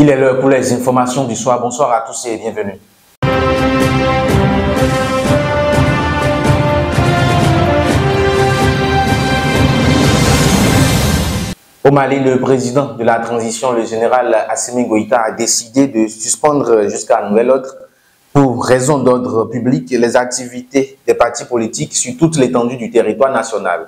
Il est l'heure pour les informations du soir. Bonsoir à tous et bienvenue. Au Mali, le président de la transition, le général Assimi Goïta, a décidé de suspendre jusqu'à nouvel ordre, pour raison d'ordre public, les activités des partis politiques sur toute l'étendue du territoire national.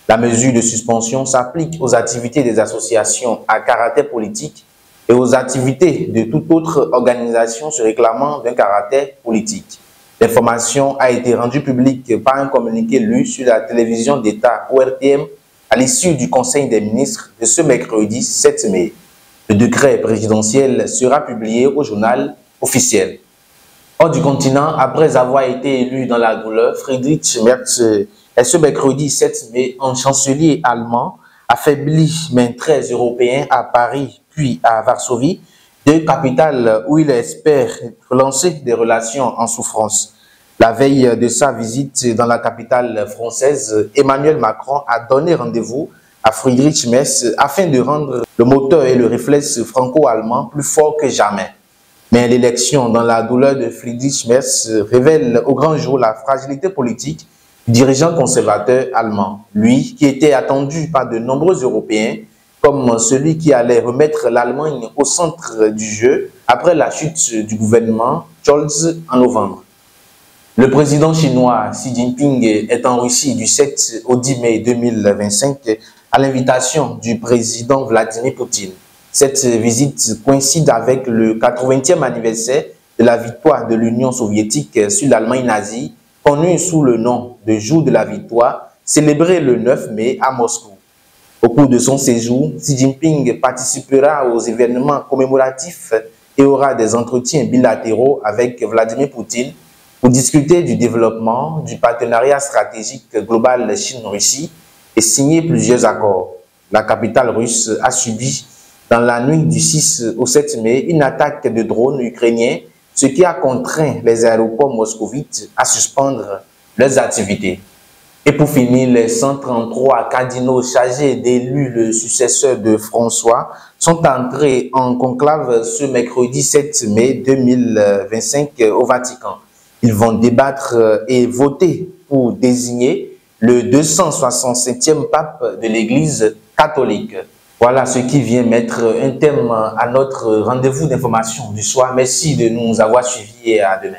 La mesure de suspension s'applique aux activités des associations à caractère politique et aux activités de toute autre organisation se réclamant d'un caractère politique. L'information a été rendue publique par un communiqué lu sur la télévision d'État ORTM à l'issue du Conseil des ministres de ce mercredi 7 mai. Le décret présidentiel sera publié au journal officiel. Hors du continent, après avoir été élu dans la douleur, Friedrich Merz est ce mercredi 7 mai en chancelier allemand, affaibli mais très européen à Paris puis à Varsovie, deux capitales où il espère relancer des relations en souffrance. La veille de sa visite dans la capitale française, Emmanuel Macron a donné rendez-vous à Friedrich Merz afin de rendre le moteur et le réflexe franco-allemand plus fort que jamais. Mais l'élection dans la douleur de Friedrich Merz révèle au grand jour la fragilité politique du dirigeant conservateur allemand. Lui, qui était attendu par de nombreux Européens comme celui qui allait remettre l'Allemagne au centre du jeu après la chute du gouvernement Scholz en novembre. Le président chinois Xi Jinping est en Russie du 7 au 10 mai 2025 à l'invitation du président Vladimir Poutine. Cette visite coïncide avec le 80e anniversaire de la victoire de l'Union soviétique sur l'Allemagne nazie, connue sous le nom de Jour de la victoire, célébré le 9 mai à Moscou. Au cours de son séjour, Xi Jinping participera aux événements commémoratifs et aura des entretiens bilatéraux avec Vladimir Poutine pour discuter du développement du partenariat stratégique global Chine-Russie et signer plusieurs accords. La capitale russe a subi dans la nuit du 6 au 7 mai une attaque de drones ukrainiens, ce qui a contraint les aéroports moscovites à suspendre leurs activités. Et pour finir, les 133 cardinaux chargés d'élire le successeur de François sont entrés en conclave ce mercredi 7 mai 2025 au Vatican. Ils vont débattre et voter pour désigner le 267e pape de l'Église catholique. Voilà ce qui vient mettre un thème à notre rendez-vous d'information du soir. Merci de nous avoir suivis et à demain.